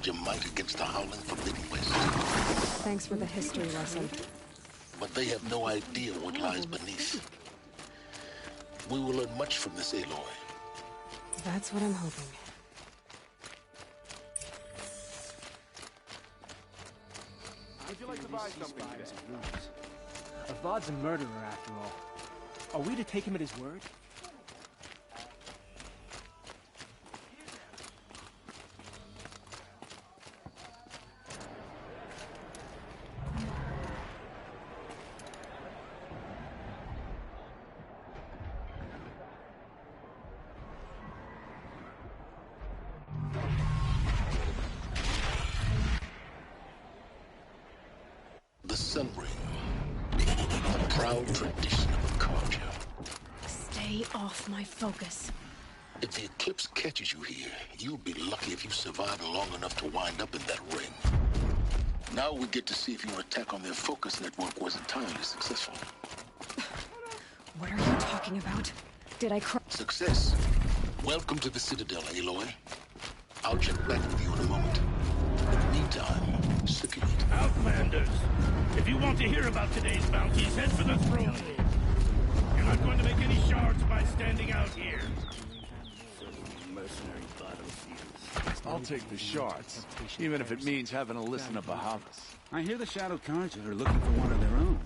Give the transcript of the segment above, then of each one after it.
your might against the Howling Forbidden West. Thanks for the history lesson. But they have no idea what lies beneath. We will learn much from this Aloy. That's what I'm hoping. Would you like to buy something today? Avad's a murderer, after all. Are we to take him at his word? The Sun Ring, a proud tradition of Akarja. Stay off my focus. If the eclipse catches you here, you'll be lucky if you survive long enough to wind up in that ring. Now we get to see if your attack on their focus network was entirely successful. What are you talking about? Did I cry? Success. Welcome to the Citadel, Aloy. I'll check back with you in a moment. In the meantime, circulate. Outlanders, if you want to hear about today's bounties, head for the throne room. You're not going to make any shards by standing out here. Mercenary battlefields. I'll take the shards, even if it means having to listen to Bahavas. I hear the Shadow Carja are looking for one of their own.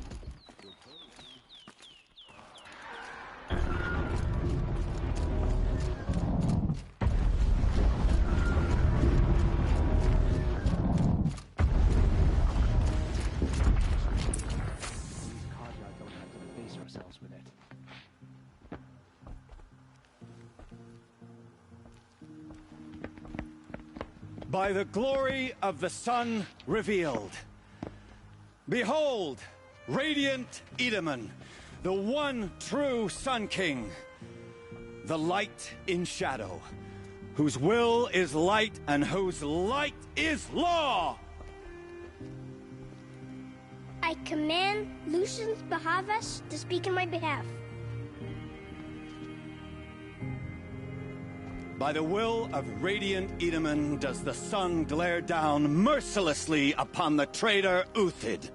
By the glory of the sun revealed. Behold, radiant Edaman, the one true Sun King. The light in shadow, whose will is light and whose light is law. I command Lucius Bahavas to speak in my behalf. By the will of radiant Edaman does the sun glare down mercilessly upon the traitor Uthid.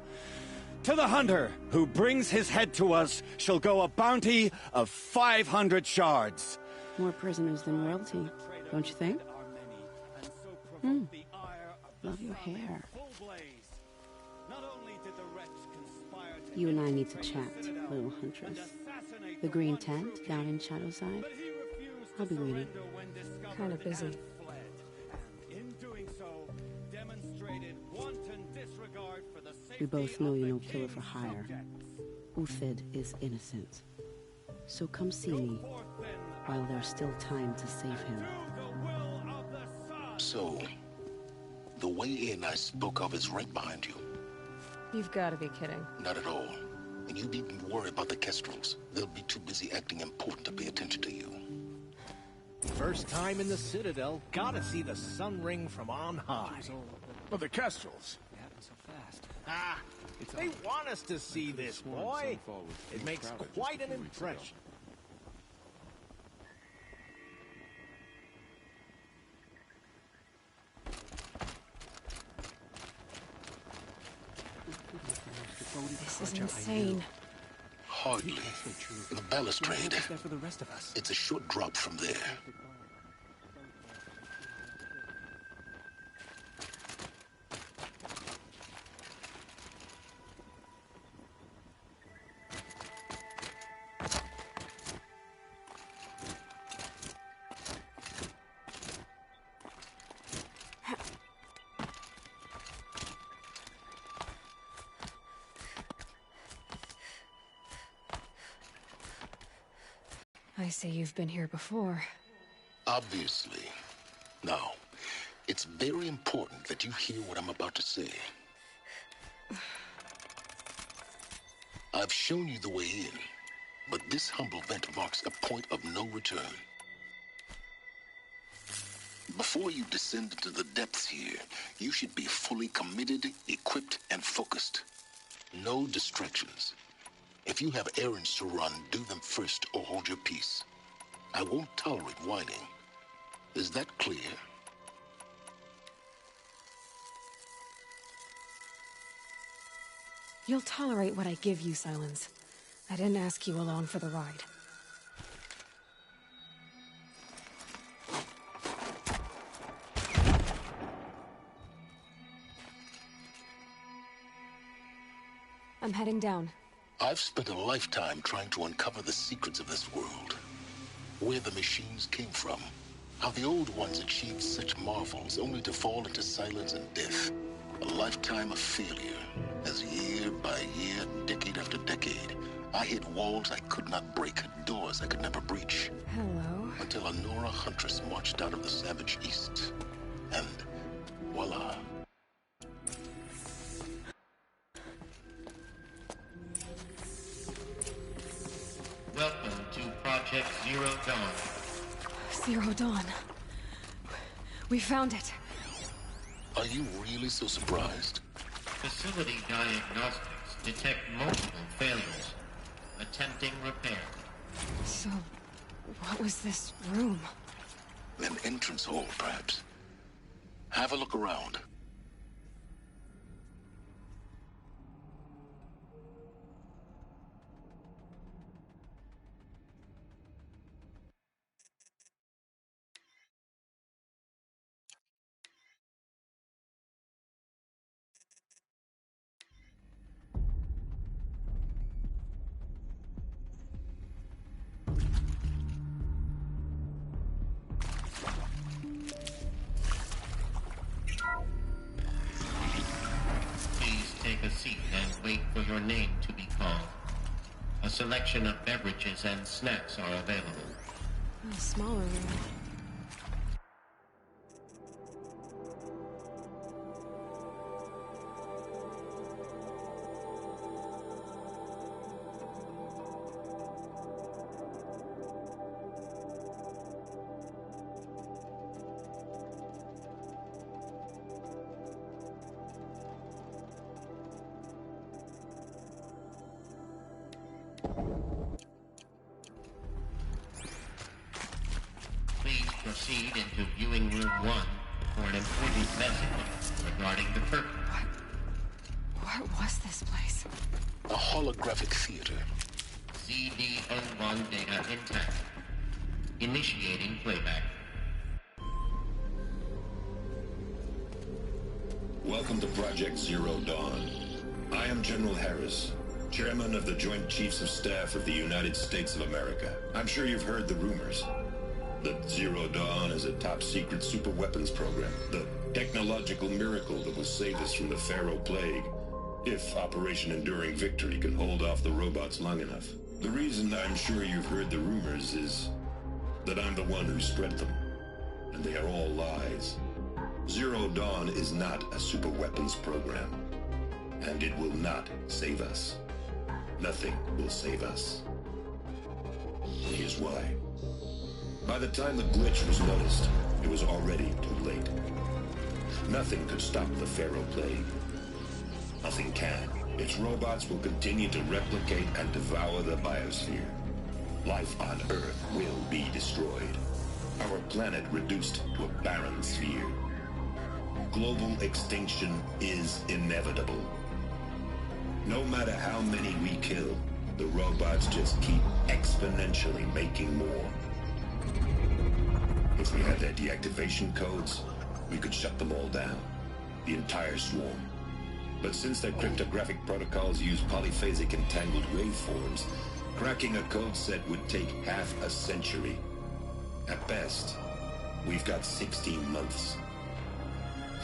To the hunter who brings his head to us shall go a bounty of 500 shards. More prisoners than royalty, don't you think? Love your hair. You and I need to chat, little huntress. The green tent down in Shadowside. I'll be waiting. Kind of busy. We both know you're no killer for hire. Uthid is innocent. So come see me while there's still time to save him. So, the way in I spoke of is right behind you. You've got to be kidding. Not at all. And you needn't worry about the Kestrels. They'll be too busy acting important to pay attention to you. First time in the Citadel, gotta see the Sun Ring from on high. But the Kestrels. Ah, they want us to see this, boy. It makes quite an impression. This is insane. Hardly. The balustrade. It's a short drop from there. I see you've been here before. Obviously. Now, it's very important that you hear what I'm about to say. I've shown you the way in, but this humble vent marks a point of no return. Before you descend into the depths here, you should be fully committed, equipped, and focused. No distractions. If you have errands to run, do them first or hold your peace. I won't tolerate whining. Is that clear? You'll tolerate what I give you, Silence. I didn't ask you along for the ride. I'm heading down. I've spent a lifetime trying to uncover the secrets of this world. Where the machines came from. How the old ones achieved such marvels only to fall into silence and death. A lifetime of failure, as year by year, decade after decade, I hit walls I could not break, doors I could never breach. Hello? Until a Nora huntress marched out of the savage east. And voila. Welcome to Project Zero Dawn. Zero Dawn. We found it. Are you really so surprised? Facility diagnostics detect multiple failures. Attempting repair. So, what was this room? An entrance hall, perhaps. Have a look around. Take a seat and wait for your name to be called. A selection of beverages and snacks are available. A smaller room. Please proceed into viewing room 1 for an important message regarding the curtain. What was this place? A holographic theater. CD01 data intact. Initiating playback. Welcome to Project Zero Dawn. I am General Harris, Chairman of the Joint Chiefs of Staff of the United States of America. I'm sure you've heard the rumors. That Zero Dawn is a top-secret super-weapons program. The technological miracle that will save us from the Pharaoh Plague, if Operation Enduring Victory can hold off the robots long enough. The reason I'm sure you've heard the rumors is that I'm the one who spread them. And they are all lies. Zero Dawn is not a super-weapons program. And it will not save us. Nothing will save us. Here's why. By the time the glitch was noticed, it was already too late. Nothing could stop the Pharaoh Plague. Nothing can. Its robots will continue to replicate and devour the biosphere. Life on Earth will be destroyed. Our planet reduced to a barren sphere. Global extinction is inevitable. No matter how many we kill, the robots just keep exponentially making more. If we had their deactivation codes, we could shut them all down. The entire swarm. But since their cryptographic protocols use polyphasic entangled waveforms, cracking a code set would take half a century. At best, we've got 16 months.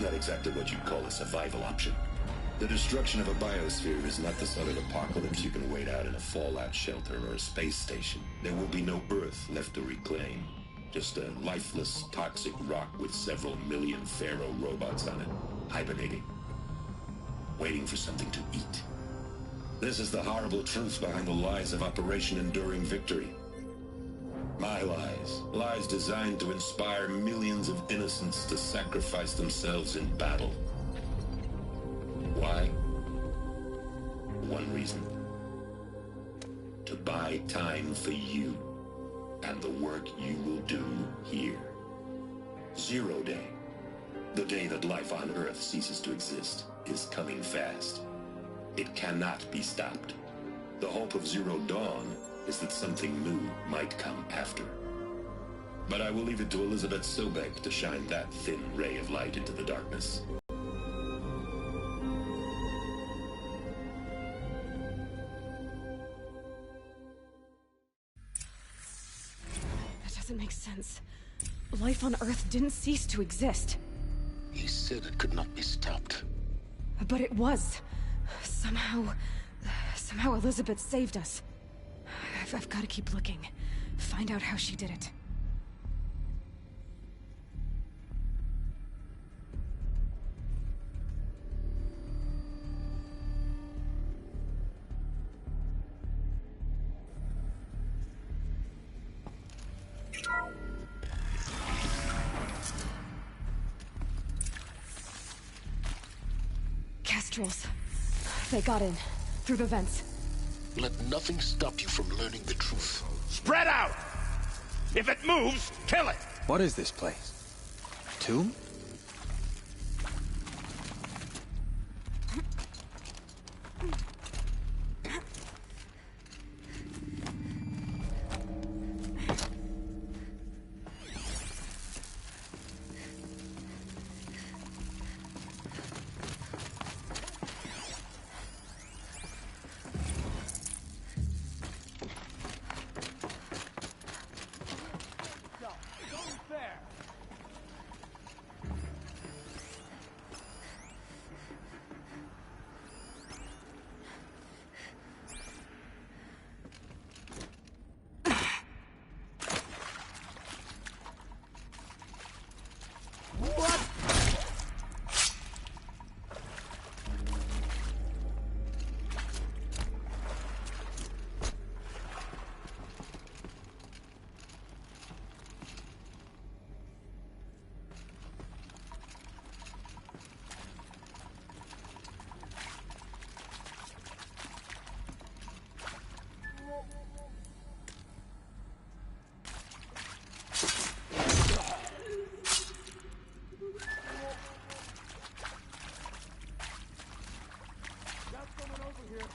Not exactly what you'd call a survival option. The destruction of a biosphere is not the sort of apocalypse you can wait out in a fallout shelter or a space station. There will be no Earth left to reclaim. Just a lifeless, toxic rock with several million Pharaoh robots on it, hibernating. Waiting for something to eat. This is the horrible truth behind the lies of Operation Enduring Victory. My lies. Lies designed to inspire millions of innocents to sacrifice themselves in battle. Why? One reason. To buy time for you and the work you will do here. Zero Day. The day that life on Earth ceases to exist is coming fast. It cannot be stopped. The hope of Zero Dawn is that something new might come after. But I will leave it to Elizabeth Sobek to shine that thin ray of light into the darkness. That doesn't make sense. Life on Earth didn't cease to exist. He said it could not be stopped. But it was. Somehow Elizabeth saved us. I've got to keep looking. Find out how she did it. Kestrels. They got in. Through the vents. Let nothing stop you from learning the truth. Spread out! If it moves, kill it! What is this place? A tomb?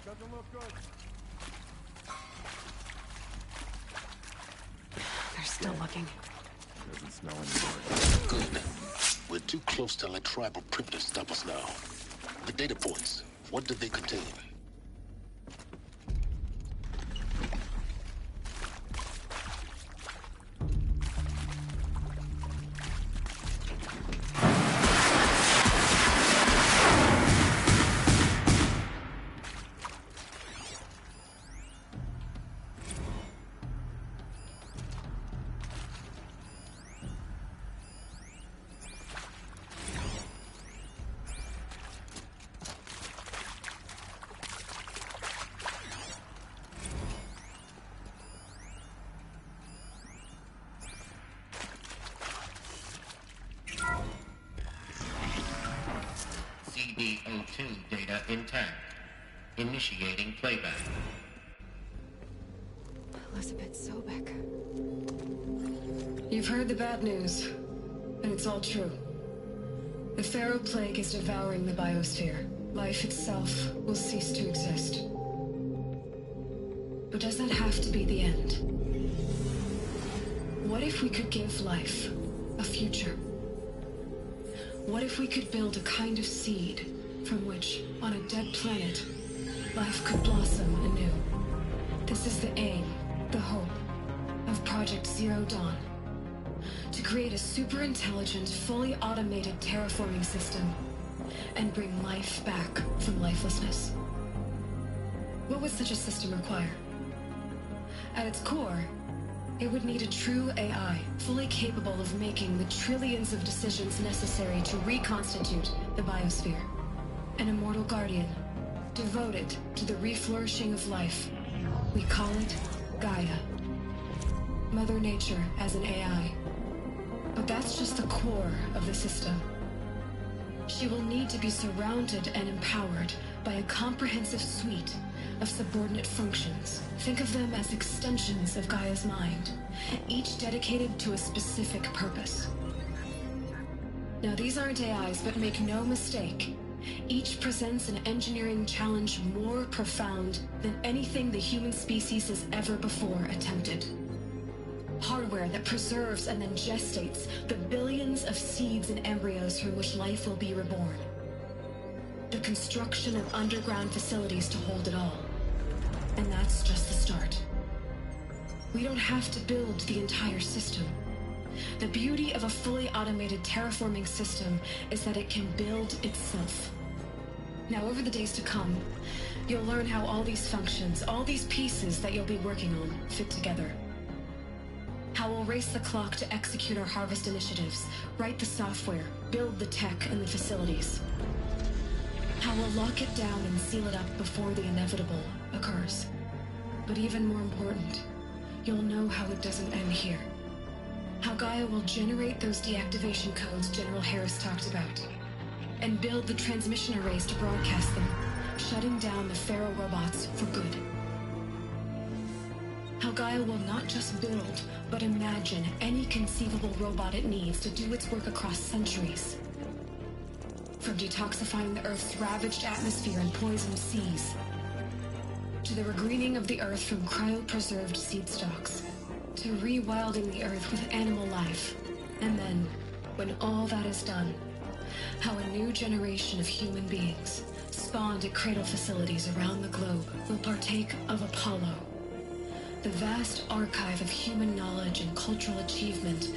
Doesn't look good. They're still looking. Doesn't smell anymore. Good. We're too close to let tribal primitives stop us now. The data points, what did they contain? CB02 data intact. Initiating playback. Elizabeth Sobek. You've heard the bad news, and it's all true. The Pharaoh Plague is devouring the biosphere. Life itself will cease to exist. But does that have to be the end? What if we could give life a future? What if we could build a kind of seed from which, on a dead planet, life could blossom anew? This is the aim, the hope, of Project Zero Dawn. To create a super-intelligent, fully automated terraforming system and bring life back from lifelessness. What would such a system require? At its core, it would need a true AI, fully capable of making the trillions of decisions necessary to reconstitute the biosphere. An immortal guardian, devoted to the reflourishing of life. We call it Gaia. Mother Nature as an AI. But that's just the core of the system. She will need to be surrounded and empowered by a comprehensive suite of subordinate functions. Think of them as extensions of Gaia's mind, each dedicated to a specific purpose. Now, these aren't AIs, but make no mistake, Each presents an engineering challenge more profound than anything the human species has ever before attempted. Hardware that preserves and then gestates the billions of seeds and embryos from which life will be reborn. The construction of underground facilities to hold it all. And that's just the start. We don't have to build the entire system. The beauty of a fully automated terraforming system is that it can build itself. Now, over the days to come, you'll learn how all these functions, all these pieces that you'll be working on, fit together. How we'll race the clock to execute our harvest initiatives, write the software, build the tech and the facilities. How we'll lock it down and seal it up before the inevitable occurs. But even more important, you'll know how it doesn't end here. How Gaia will generate those deactivation codes General Harris talked about, and build the transmission arrays to broadcast them, shutting down the Pharaoh robots for good. How Gaia will not just build, but imagine any conceivable robot it needs to do its work across centuries. From detoxifying the Earth's ravaged atmosphere and poisoned seas, to the regreening of the Earth from cryopreserved seed stalks, to rewilding the Earth with animal life. And then, when all that is done, how a new generation of human beings, spawned at cradle facilities around the globe, will partake of Apollo, the vast archive of human knowledge and cultural achievement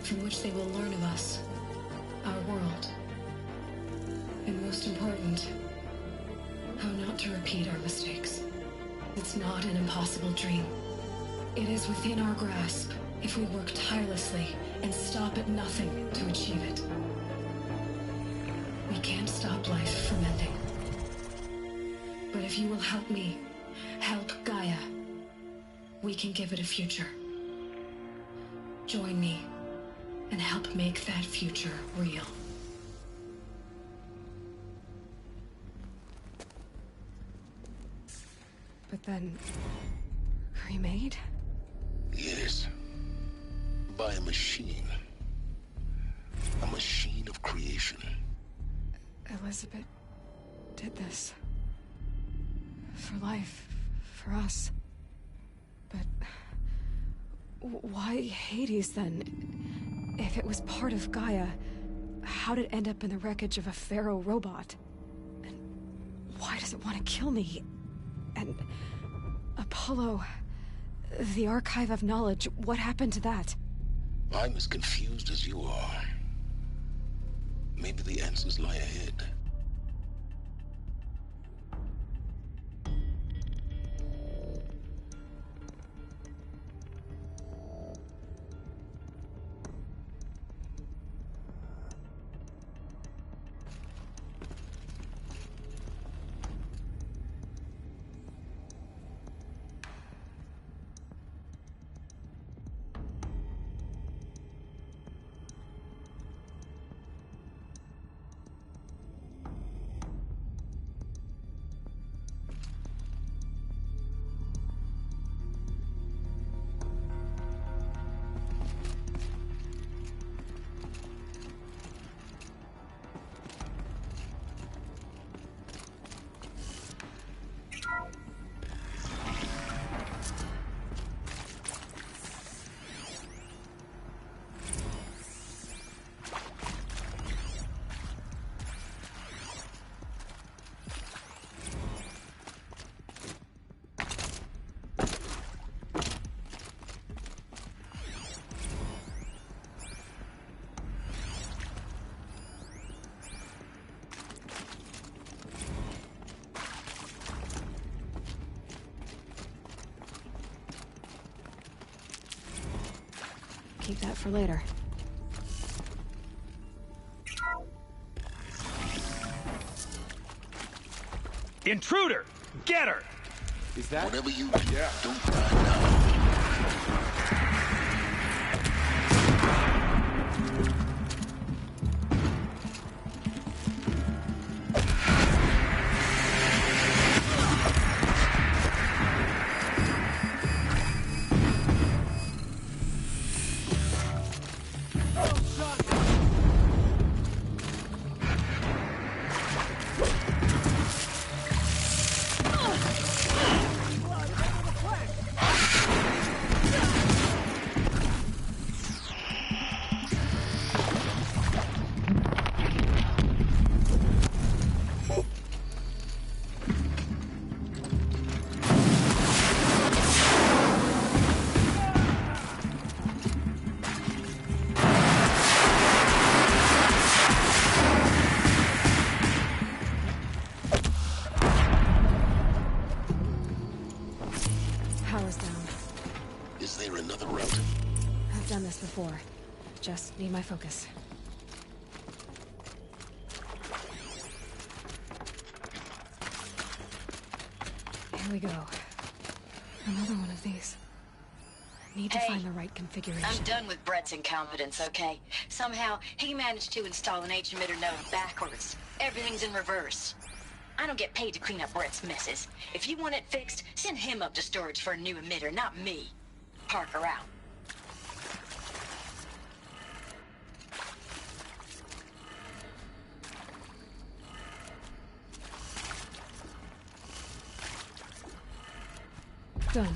from which they will learn of us, our world. And most important, how not to repeat our mistakes. It's not an impossible dream. It is within our grasp if we work tirelessly and stop at nothing to achieve it. We can't stop life from ending. But if you will help me, help Gaia, we can give it a future. Join me and help make that future real. But then... remade? Yes. By a machine. A machine of creation. Elizabeth did this. For life. For us. But... why Hades, then? If it was part of Gaia, how'd it end up in the wreckage of a Pharaoh robot? And why does it want to kill me? And... Apollo... the Archive of Knowledge, what happened to that? I'm as confused as you are. Maybe the answers lie ahead. Keep that for later. Intruder! Get her! Is that... whatever you do, don't die now. another route. I've done this before. Just need my focus. Here we go. Another one of these. Need to find the right configuration. I'm done with Brett's incompetence, okay? Somehow, he managed to install an H-emitter node backwards. Everything's in reverse. I don't get paid to clean up Brett's messes. If you want it fixed, send him up to storage for a new emitter, not me. Parker out. Done.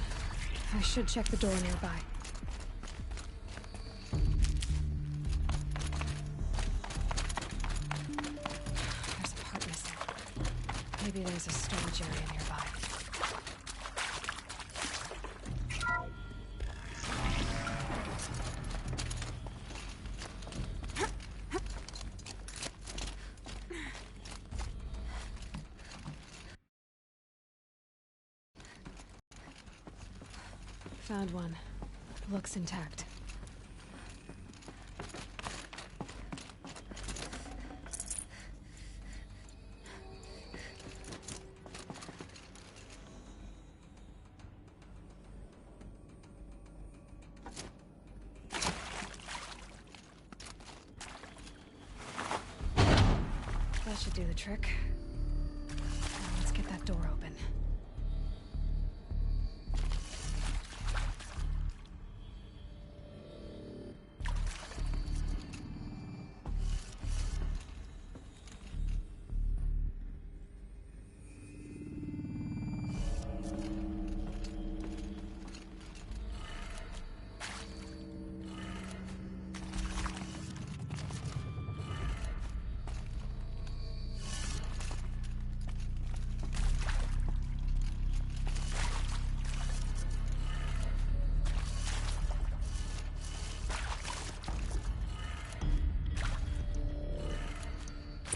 I should check the door nearby. There's a part missing. Maybe there's a storage area nearby. Found one. Looks intact. That should do the trick. Now let's get that door open.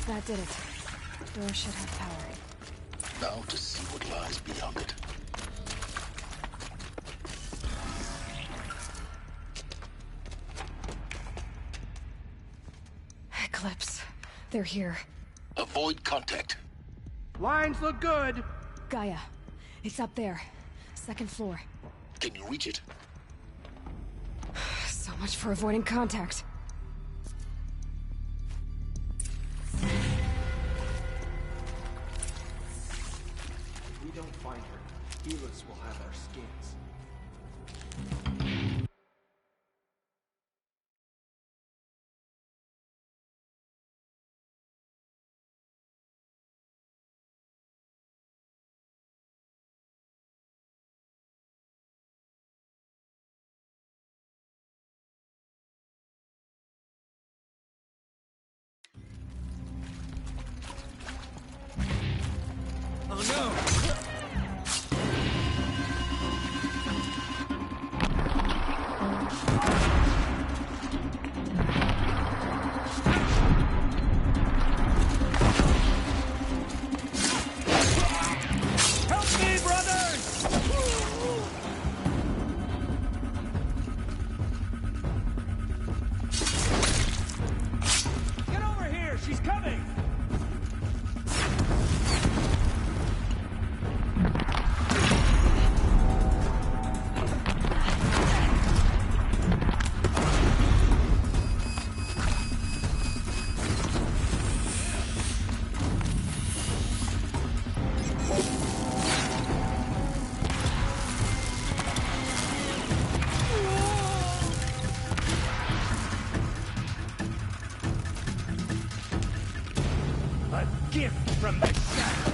That did it. Door should have power. Now to see what lies beyond it. Eclipse. They're here. Avoid contact. Lines look good. Gaia. It's up there. Second floor. Can you reach it? So much for avoiding contact. If we don't find her, Helix will have our skins. Oh no! Help me, brothers! Get over here! She's coming! A gift from the shadow.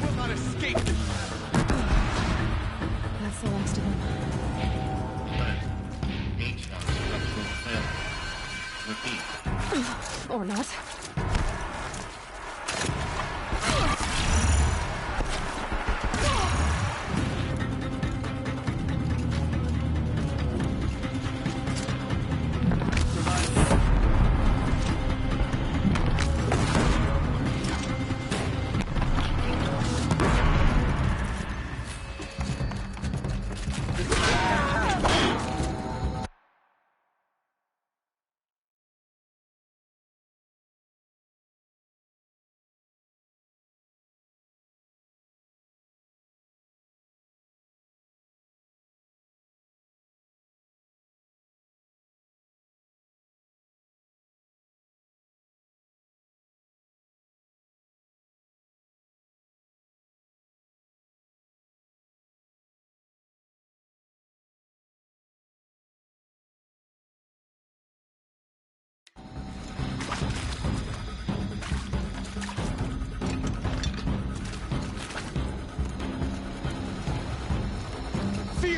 Will not escape this. That's the last of them. HVAC structural failure. Repeat. Or not.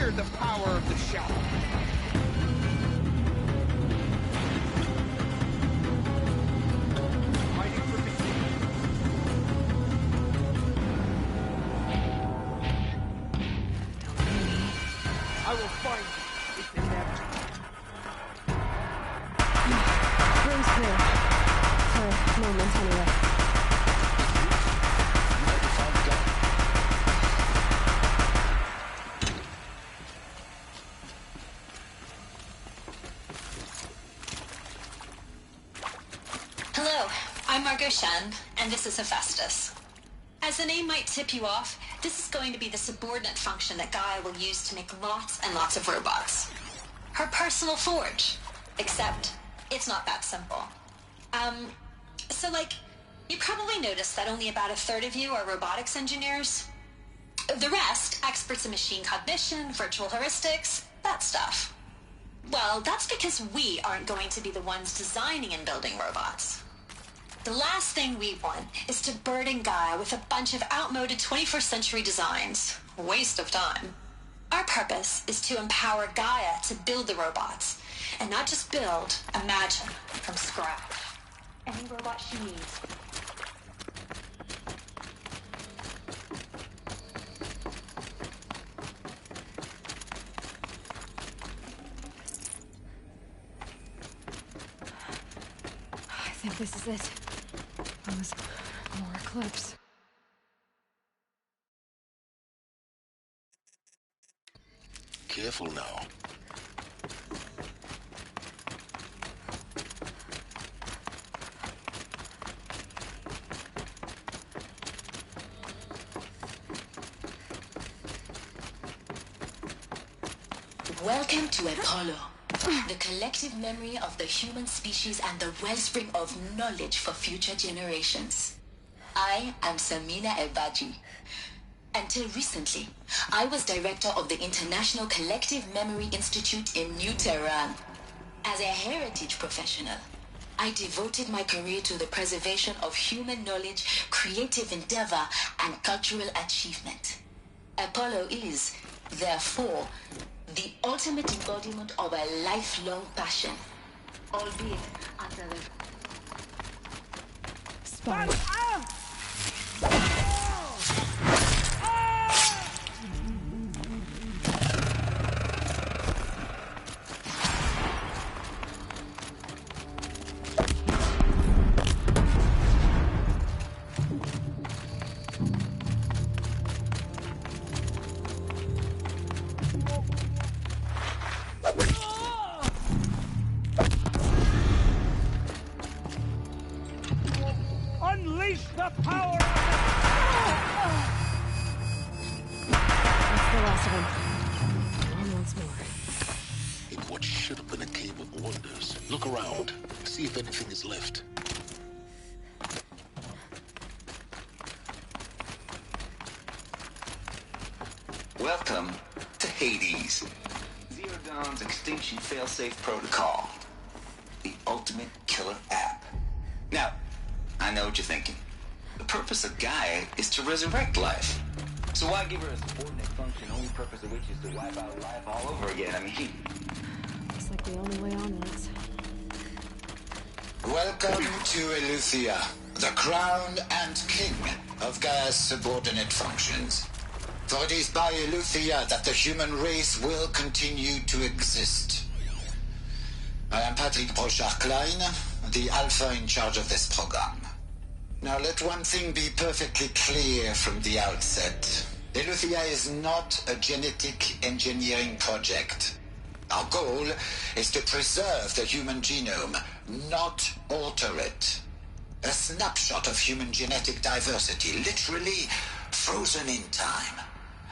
Fear the power of the shadow. I will find you if they capture you. Room's clear. For a moment, anyway. Hello, I'm Margot Shan, and this is Hephaestus. As the name might tip you off, this is going to be the subordinate function that Gaia will use to make lots and lots of robots. Her personal forge. Except, it's not that simple. So you probably noticed that only about a third of you are robotics engineers. The rest, experts in machine cognition, virtual heuristics, that stuff. Well, that's because we aren't going to be the ones designing and building robots. The last thing we want is to burden Gaia with a bunch of outmoded 21st century designs. Waste of time. Our purpose is to empower Gaia to build the robots. And not just build, imagine, from scratch. Any robot she needs. I think this is it. Those more clips. Careful now. Welcome to Apollo, the collective memory of the human species and the wellspring of knowledge for future generations. I am Samina Ebaji. Until recently, I was director of the International Collective Memory Institute in New Tehran. As a heritage professional, I devoted my career to the preservation of human knowledge, creative endeavor, and cultural achievement. Apollo is, therefore, the ultimate embodiment of a lifelong passion, albeit under the Spy. Unleash the power of That's the last of them. One once more. In what should have been a cave of wonders. Look around. See if anything is left. Welcome to Hades. Zero Dawn's Extinction Failsafe Protocol. The ultimate killer app. Now, I know what you're thinking. The purpose of Gaia is to resurrect life. So why give her a subordinate function, only purpose of which is to wipe out life all over again? I mean... Looks like the only way onwards. Welcome to Eleuthia, the crown and king of Gaia's subordinate functions. For it is by Eleuthia that the human race will continue to exist. I am Patrick Brochard-Klein, the Alpha in charge of this program. Now let one thing be perfectly clear from the outset. Eleuthia is not a genetic engineering project. Our goal is to preserve the human genome, not alter it. A snapshot of human genetic diversity, literally frozen in time.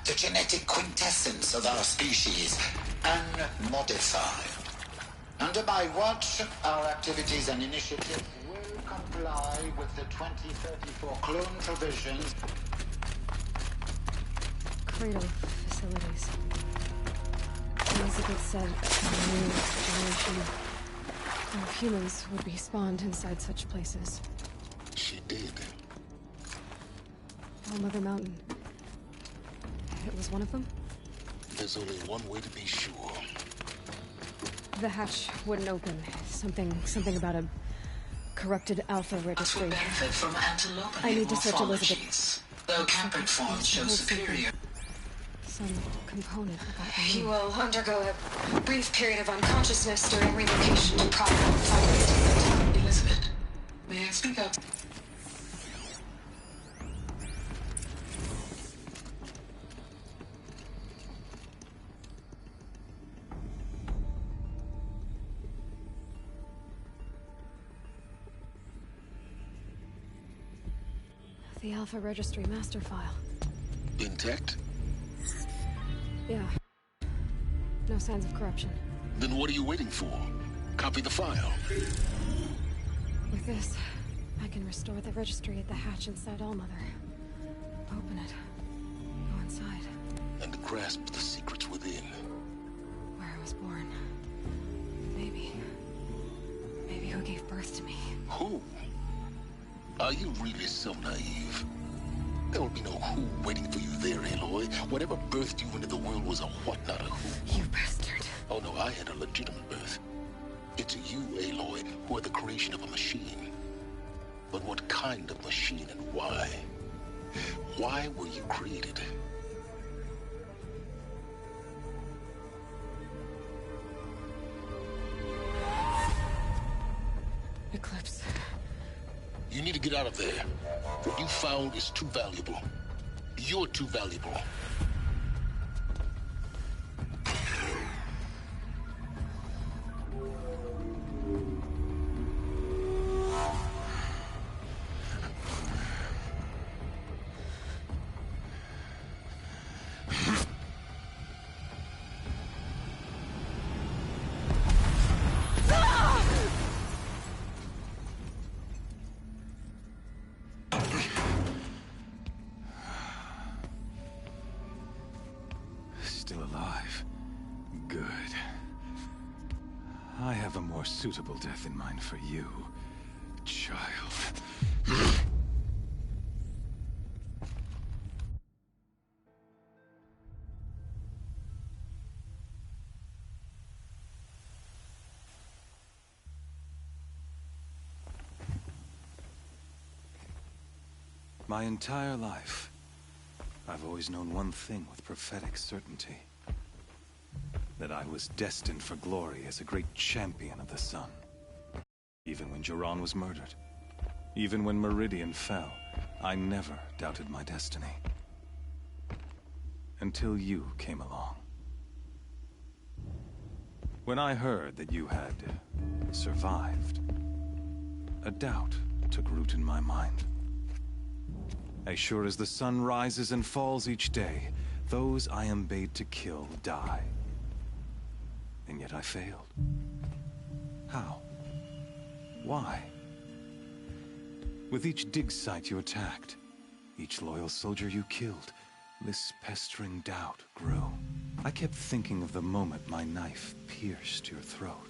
The genetic quintessence of our species, unmodified. Under my watch, our activities and initiatives will comply with the 2034 clone provisions. Cradle facilities. Elizabeth said a new generation of humans would be spawned inside such places. She did. Oh, Mother Mountain. It was one of them? There's only one way to be sure. The hatch wouldn't open. Something about a corrupted Alpha registry. Benefit from antelope I need to search Elizabeth. Though Camping forms show superior. Some component about the He will undergo a brief period of unconsciousness during relocation to proper thyroid. Elizabeth, may I speak up? The Alpha Registry master file. Intact? Yeah. No signs of corruption. Then what are you waiting for? Copy the file. With this, I can restore the registry at the hatch inside Allmother. Open it. Go inside. And grasp the secrets within. Where I was born. Maybe who gave birth to me. Who? Are you really so naive? There will be no who waiting for you there, Aloy. Whatever birthed you into the world was a what, not a who. You bastard. Oh no, I had a legitimate birth. It's you, Aloy, who are the creation of a machine. But what kind of machine and why? Why were you created? Eclipse. You need to get out of there. What you found is too valuable. You're too valuable. Still alive. Good. I have a more suitable death in mind for you, child. My entire life, I've always known one thing with prophetic certainty. That I was destined for glory as a great champion of the sun. Even when Jiran was murdered, even when Meridian fell, I never doubted my destiny. Until you came along. When I heard that you had survived, a doubt took root in my mind. As sure as the sun rises and falls each day, those I am bade to kill die. And yet I failed. How? Why? With each dig site you attacked, each loyal soldier you killed, this pestering doubt grew. I kept thinking of the moment my knife pierced your throat.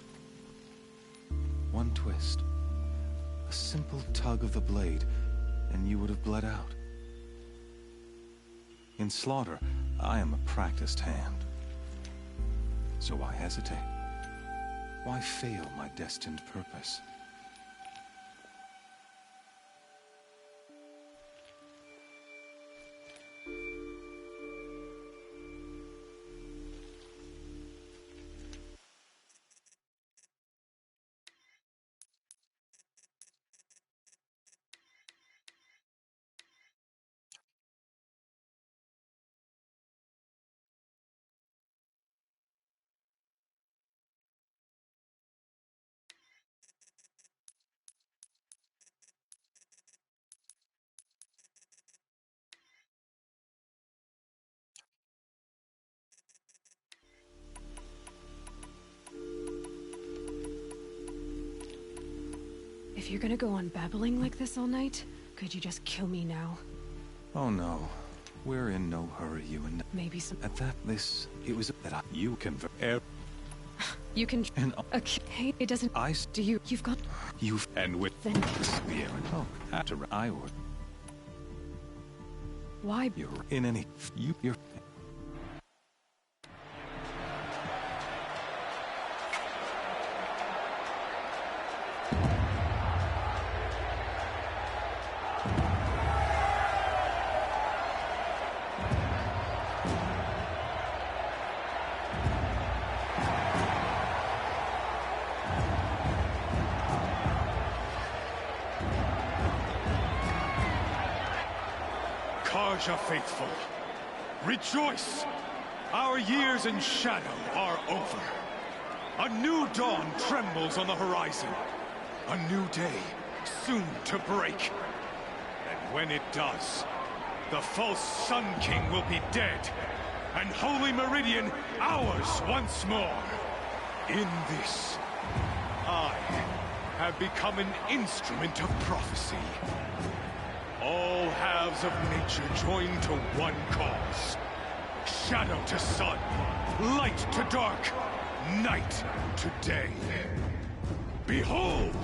One twist, a simple tug of the blade, and you would have bled out. In slaughter, I am a practiced hand. So why hesitate? Why fail my destined purpose? If you're gonna go on babbling like this all night, could you just kill me now? Oh no. We're in no hurry, you and... Maybe some... At that, it was that you can... You can... And... Hey, it doesn't... Do you... You've got... You've... And with... Then... The Aaron... Oh, after I would... Why... You're in any... You're... Carja faithful, rejoice! Our years in shadow are over. A new dawn trembles on the horizon. A new day, soon to break. And when it does, the false Sun King will be dead, and Holy Meridian ours once more. In this, I have become an instrument of prophecy. All halves of nature join to one cause. Shadow to sun, light to dark, night to day. Behold!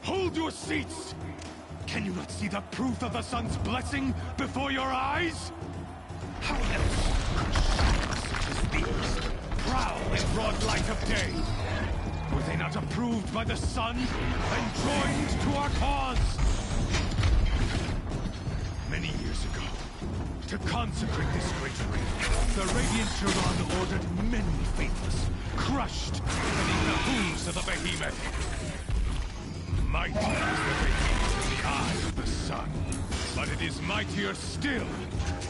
Hold your seats! Can you not see the proof of the sun's blessing before your eyes? How else could shadows such as these prowl in broad light of day? Were they not approved by the sun and joined to our cause? Many years ago, to consecrate this great ring, the Radiant Turan ordered many faithless, crushed beneath the hooves of the behemoth. Mighty is the behemoth in the eye of the sun, but it is mightier still,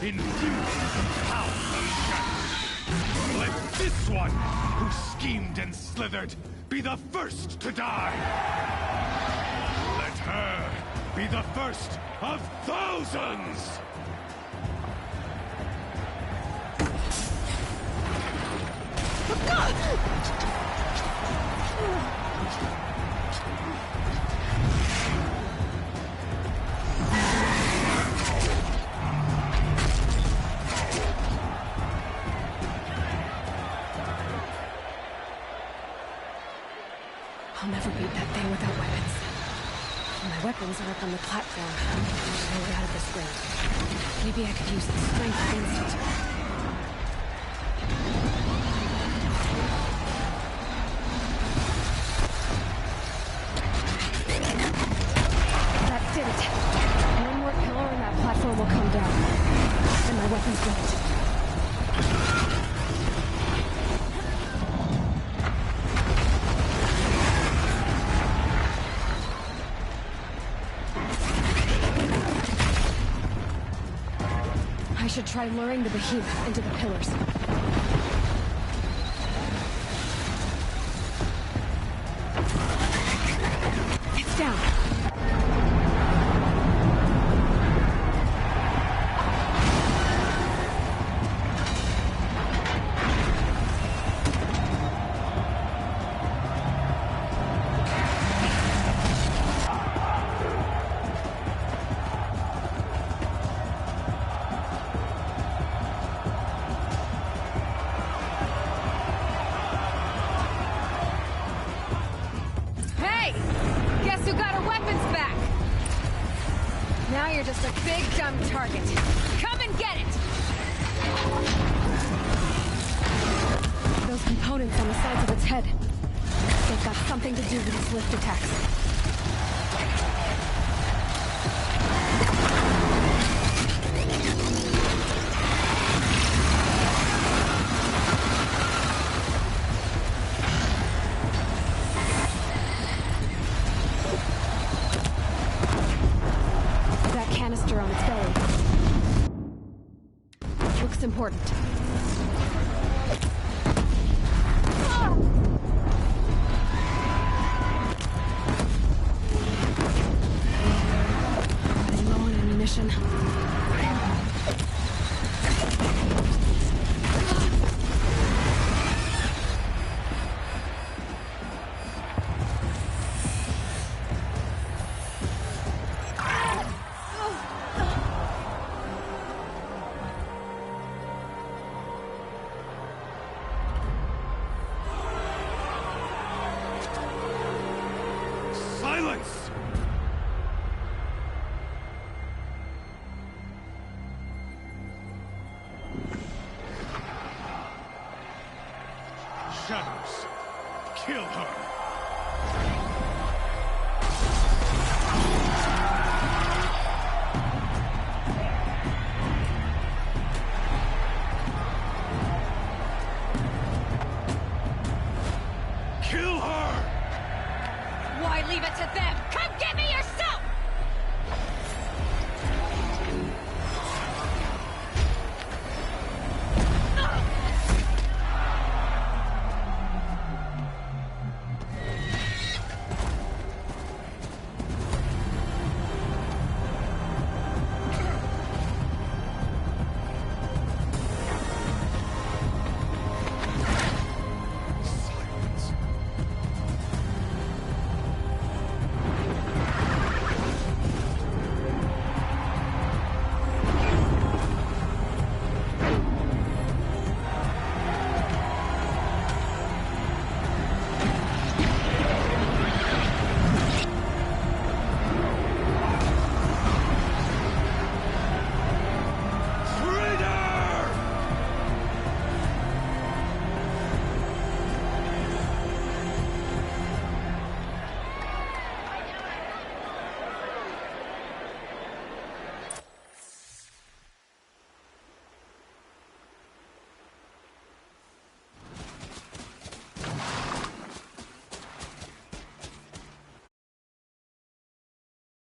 infused with the power of shadow. Let this one, who schemed and slithered, be the first to die. Let her be the first of thousands! I'll never beat that thing without weapons. My weapons are up on the platform. There's no way out of this ring. Maybe I could use the strength against it. That did it. One more pillar and that platform will come down. And my weapons won't. I should try luring the behemoth into the pillars. It's down. Now you're just a big, dumb target. Come and get it! Those components on the sides of its head. They've got something to do with its lift attacks. Canister on its belly. Looks important. Running low on ammunition. Silence! Shadows, kill her!